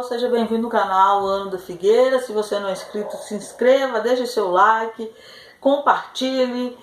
Seja bem-vindo no canal Ano da Figueira. Se você não é inscrito, se inscreva, deixe seu like, compartilhe.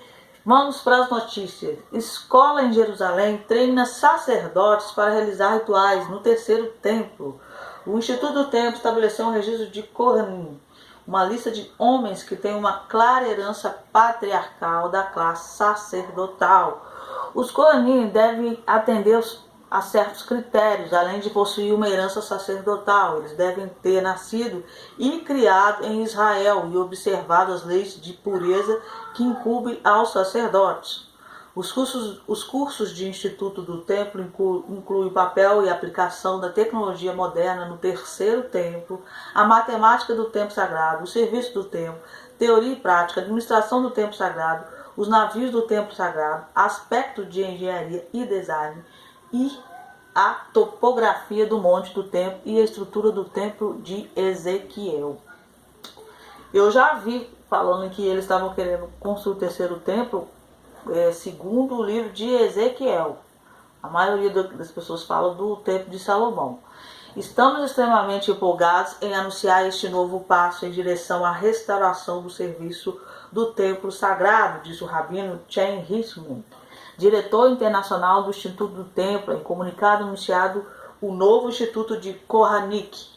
Vamos para as notícias. Escola em Jerusalém treina sacerdotes para realizar rituais no terceiro templo. O Instituto do Templo estabeleceu um registro de Kohanim, uma lista de homens que têm uma clara herança patriarcal da classe sacerdotal. Os Kohanim devem atender a certos critérios, além de possuir uma herança sacerdotal. Eles devem ter nascido e criado em Israel e observado as leis de pureza que incumbem aos sacerdotes. Os cursos de Instituto do Templo incluem o papel e a aplicação da tecnologia moderna no terceiro templo, a matemática do templo sagrado, o serviço do templo, teoria e prática, administração do templo sagrado, os navios do templo sagrado, aspecto de engenharia e design, e a topografia do monte do templo e a estrutura do templo de Ezequiel. Eu já vi falando que eles estavam querendo construir o terceiro templo segundo o livro de Ezequiel. A maioria das pessoas fala do templo de Salomão. Estamos extremamente empolgados em anunciar este novo passo em direção à restauração do serviço do templo sagrado, disse o rabino Chen Hirschman, diretor internacional do Instituto do Templo. Em comunicado anunciado o novo Instituto de Kohanik,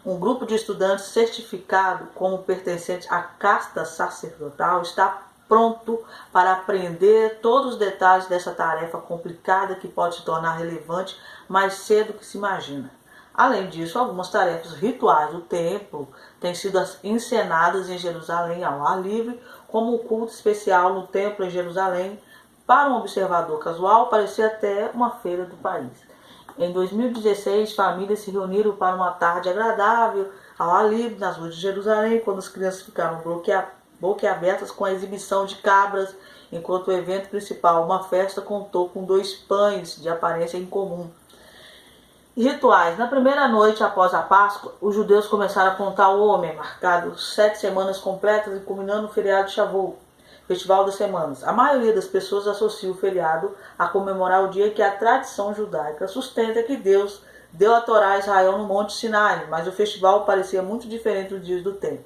um grupo de estudantes certificado como pertencente à casta sacerdotal, está pronto para aprender todos os detalhes dessa tarefa complicada que pode se tornar relevante mais cedo que se imagina. Além disso, algumas tarefas rituais do templo têm sido encenadas em Jerusalém ao ar livre, como o culto especial no templo em Jerusalém. Para um observador casual, parecia até uma feira do país. Em 2016, famílias se reuniram para uma tarde agradável ao ar livre nas ruas de Jerusalém, quando as crianças ficaram boquiabertas com a exibição de cabras, enquanto o evento principal, uma festa, contou com 2 pães de aparência incomum. Rituais. Na primeira noite após a Páscoa, os judeus começaram a contar o homem, marcado 7 semanas completas e culminando o feriado de Shavuot, Festival das Semanas. A maioria das pessoas associa o feriado a comemorar o dia que a tradição judaica sustenta que Deus deu a Torá a Israel no Monte Sinai, mas o festival parecia muito diferente dos dias do templo.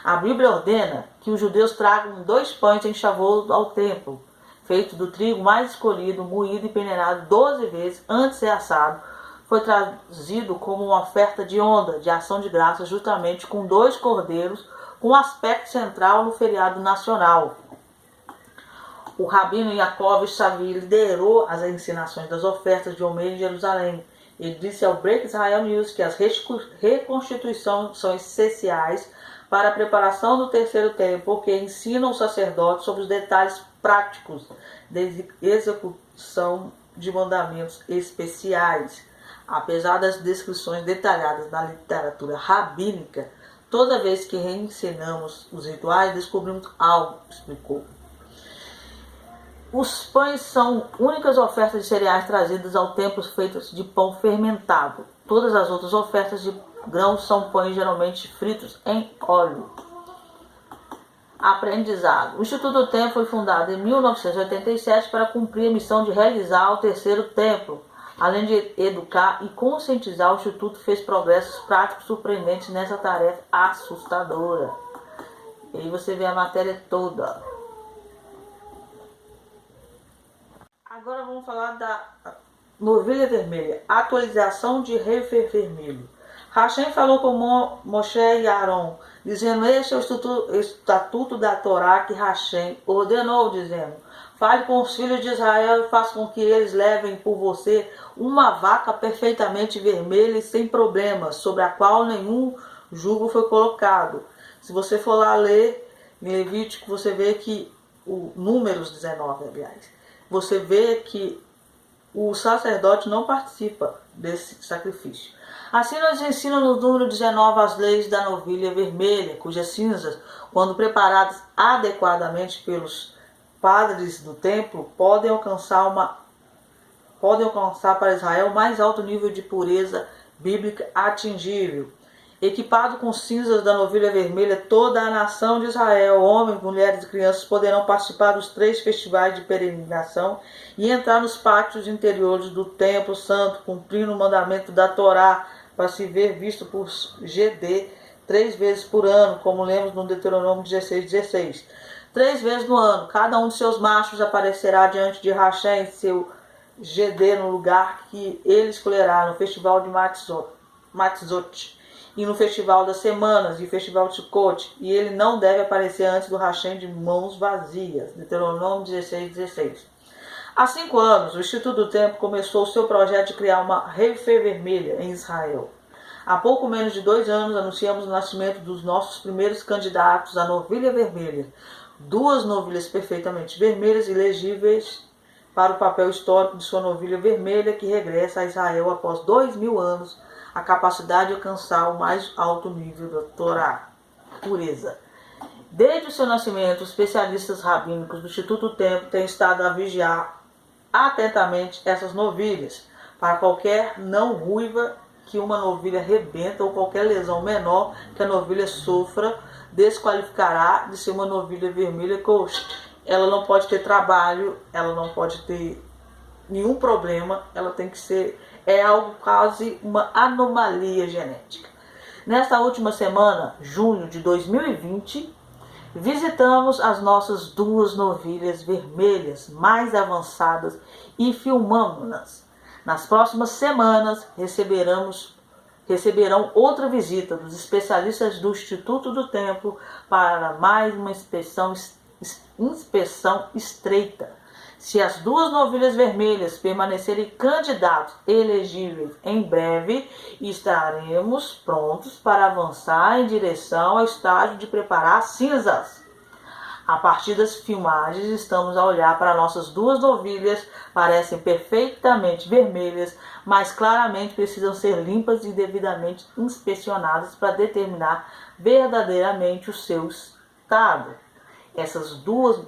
A Bíblia ordena que os judeus tragam 2 pães em Shavuot ao templo, feito do trigo mais escolhido, moído e peneirado 12 vezes antes de ser assado. Foi trazido como uma oferta de onda, de ação de graças, justamente com 2 cordeiros, com um aspecto central no feriado nacional. O rabino Yaakov Shravi liderou as ensinações das ofertas de Omer em Jerusalém. Ele disse ao Break Israel News que as reconstituições são essenciais para a preparação do terceiro templo, porque ensinam os sacerdotes sobre os detalhes práticos da execução de mandamentos especiais. Apesar das descrições detalhadas na literatura rabínica, toda vez que reensinamos os rituais, descobrimos algo, explicou. Os pães são únicas ofertas de cereais trazidas ao templo feitas de pão fermentado. Todas as outras ofertas de grãos são pães geralmente fritos em óleo. Aprendizado. O Instituto do Templo foi fundado em 1987 para cumprir a missão de realizar o terceiro templo. Além de educar e conscientizar, o Instituto fez progressos práticos surpreendentes nessa tarefa assustadora. E aí você vê a matéria toda. Agora vamos falar da novilha vermelha. Atualização de Heifer vermelho. Hashem falou com Moshe e Aaron, dizendo: este é o estatuto da Torá que Hashem ordenou, dizendo: fale com os filhos de Israel e faça com que eles levem por você uma vaca perfeitamente vermelha e sem problemas, sobre a qual nenhum jugo foi colocado. Se você for lá ler em Levítico, você vê que Números 19, aliás, você vê que o sacerdote não participa desse sacrifício. Assim nos ensina no número 19 as leis da novilha vermelha, cujas cinzas, quando preparadas adequadamente pelos padres do templo, podem alcançar para Israel o mais alto nível de pureza bíblica atingível. Equipado com cinzas da novilha vermelha, toda a nação de Israel, homens, mulheres e crianças, poderão participar dos 3 festivais de peregrinação e entrar nos pátios interiores do templo santo, cumprindo o mandamento da Torá para se ver visto por GD 3 vezes por ano, como lemos no Deuteronômio 16:16. 3 vezes no ano, cada um de seus machos aparecerá diante de Hashem, seu GD, no lugar que ele escolherá, no festival de Matzot, e no festival das semanas, e festival de Sukkot, e ele não deve aparecer antes do Hashem de mãos vazias. Deuteronômio 16:16. Há 5 anos, o Instituto do Templo começou o seu projeto de criar uma refê vermelha em Israel. Há pouco menos de 2 anos, anunciamos o nascimento dos nossos primeiros candidatos à novilha vermelha. 2 novilhas perfeitamente vermelhas e legíveis para o papel histórico de sua novilha vermelha, que regressa a Israel após 2000 anos, a capacidade de alcançar o mais alto nível da Torá, pureza. Desde o seu nascimento, os especialistas rabínicos do Instituto do Templo têm estado a vigiar atentamente essas novilhas. Para qualquer não ruiva que uma novilha rebenta ou qualquer lesão menor que a novilha sofra, desqualificará de ser uma novilha vermelha, coxa. Ela não pode ter trabalho, ela não pode ter nenhum problema, ela tem que ser, é algo quase uma anomalia genética. Nesta última semana, junho de 2020, visitamos as nossas 2 novilhas vermelhas mais avançadas e filmamos-nas. Nas próximas semanas receberão outra visita dos especialistas do Instituto do Templo para mais uma inspeção estreita. Se as 2 novilhas vermelhas permanecerem candidatos elegíveis em breve, estaremos prontos para avançar em direção ao estágio de preparar cinzas. A partir das filmagens, estamos a olhar para nossas 2 novilhas, parecem perfeitamente vermelhas, mas claramente precisam ser limpas e devidamente inspecionadas para determinar verdadeiramente o seu estado. Essas 2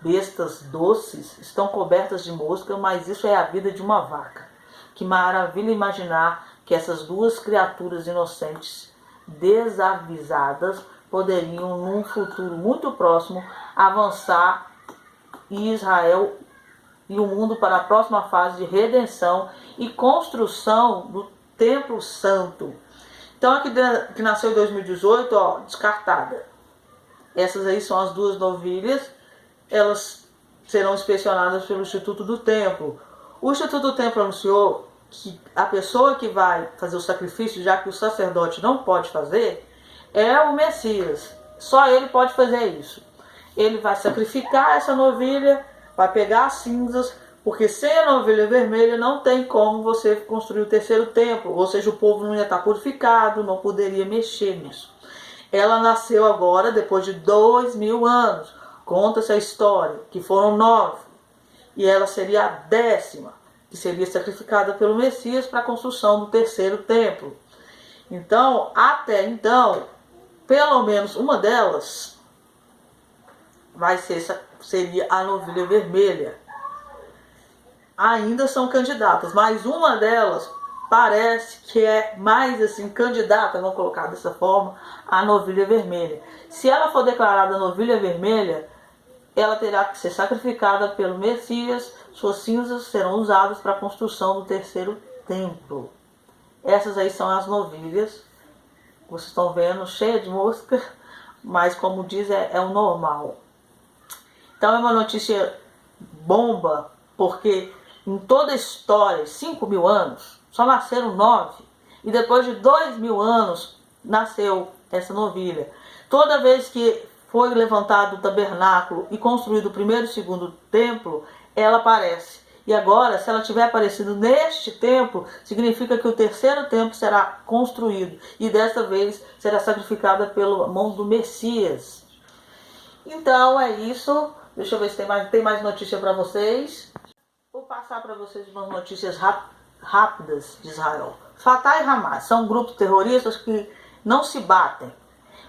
bestas doces estão cobertas de mosca, mas isso é a vida de uma vaca. Que maravilha imaginar que essas 2 criaturas inocentes, desavisadas, poderiam, num futuro muito próximo, avançar Israel e o mundo para a próxima fase de redenção e construção do Templo Santo. Então, aqui que nasceu em 2018, ó, descartada. Essas aí são as 2 novilhas. Elas serão inspecionadas pelo Instituto do Templo. O Instituto do Templo anunciou que a pessoa que vai fazer o sacrifício, já que o sacerdote não pode fazer, é o Messias. Só ele pode fazer isso. Ele vai sacrificar essa novilha, vai pegar as cinzas, porque sem a novilha vermelha não tem como você construir o terceiro templo, ou seja, o povo não ia estar purificado, não poderia mexer nisso. Ela nasceu agora, depois de 2000 anos. Conta-se a história, que foram 9, e ela seria a 10ª, que seria sacrificada pelo Messias para a construção do terceiro templo. Então, até então, pelo menos uma delas seria a novilha vermelha. Ainda são candidatas, mas uma delas parece que é mais assim candidata, vamos colocar dessa forma, a novilha vermelha. Se ela for declarada novilha vermelha, ela terá que ser sacrificada pelo Messias, suas cinzas serão usadas para a construção do terceiro templo. Essas aí são as novilhas, vocês estão vendo, cheia de mosca, mas como diz, é o normal. Então é uma notícia bomba, porque em toda a história, 5.000 anos, só nasceram 9, e depois de 2.000 anos nasceu essa novilha. Toda vez que foi levantado o tabernáculo e construído o primeiro e o segundo templo, ela aparece. E agora, se ela tiver aparecido neste templo, significa que o terceiro templo será construído. E desta vez será sacrificada pela mão do Messias. Então é isso. Deixa eu ver se tem mais notícia para vocês. Vou passar para vocês umas notícias rápidas de Israel. Fatah e Hamas são grupos terroristas que não se batem,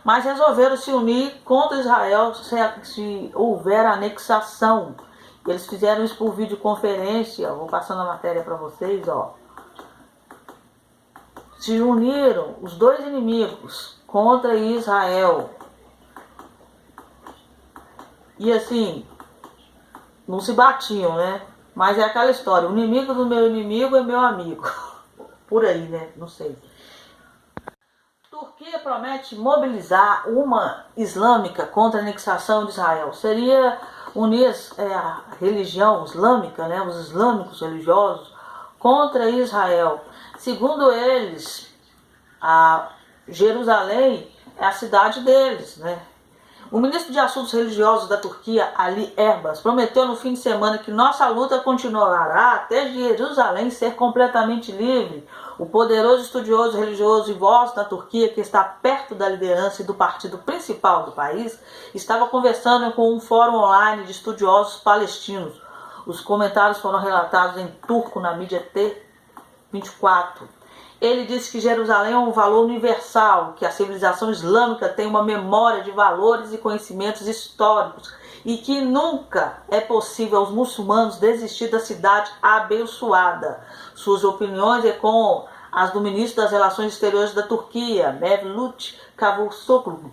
mas resolveram se unir contra Israel se houver anexação. Eles fizeram isso por videoconferência. Vou passando a matéria para vocês, ó. Se uniram os 2 inimigos contra Israel. E assim, não se batiam, né? Mas é aquela história, o inimigo do meu inimigo é meu amigo. por aí, né? Não sei. Turquia promete mobilizar uma islâmica contra a anexação de Israel. Seria unir a religião islâmica, né, os islâmicos religiosos, contra Israel. Segundo eles, a Jerusalém é a cidade deles, né? O ministro de Assuntos Religiosos da Turquia, Ali Erbas, prometeu no fim de semana que nossa luta continuará até Jerusalém ser completamente livre. O poderoso estudioso religioso e voz da Turquia, que está perto da liderança e do partido principal do país, estava conversando com um fórum online de estudiosos palestinos. Os comentários foram relatados em turco na mídia T24. Ele disse que Jerusalém é um valor universal, que a civilização islâmica tem uma memória de valores e conhecimentos históricos e que nunca é possível aos muçulmanos desistir da cidade abençoada. Suas opiniões é com as do ministro das Relações Exteriores da Turquia, Mevlut Cavusoglu,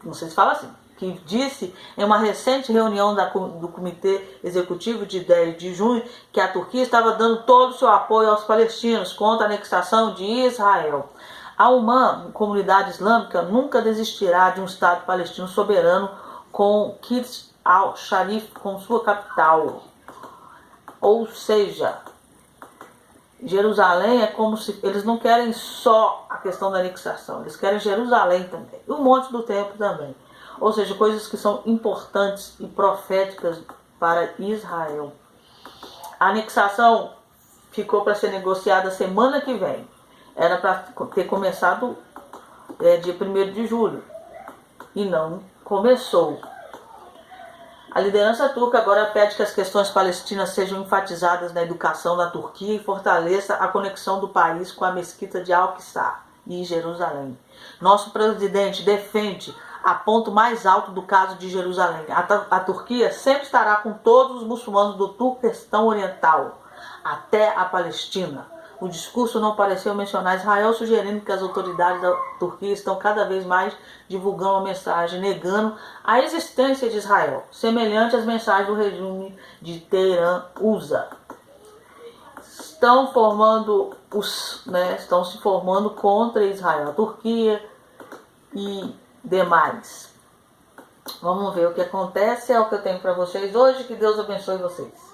não sei se fala assim, que disse em uma recente reunião do Comitê Executivo de 10 de junho que a Turquia estava dando todo o seu apoio aos palestinos contra a anexação de Israel. A UMA, comunidade islâmica, nunca desistirá de um Estado palestino soberano com Quds al-Sharif como sua capital. Ou seja, Jerusalém é como se eles não querem só a questão da anexação, eles querem Jerusalém também, e um monte do templo também. Ou seja, coisas que são importantes e proféticas para Israel. A anexação ficou para ser negociada semana que vem. Era para ter começado dia 1º de julho. E não começou. A liderança turca agora pede que as questões palestinas sejam enfatizadas na educação da Turquia e fortaleça a conexão do país com a mesquita de Al-Aqsa e Jerusalém. Nosso presidente defende a ponto mais alto do caso de Jerusalém. A Turquia sempre estará com todos os muçulmanos do Turquestão Oriental, até a Palestina. O discurso não pareceu mencionar Israel, sugerindo que as autoridades da Turquia estão cada vez mais divulgando uma mensagem negando a existência de Israel, semelhante às mensagens do regime de Teherã usa. Estão se formando contra Israel, a Turquia e demais. Vamos ver o que acontece, é o que eu tenho para vocês hoje, que Deus abençoe vocês.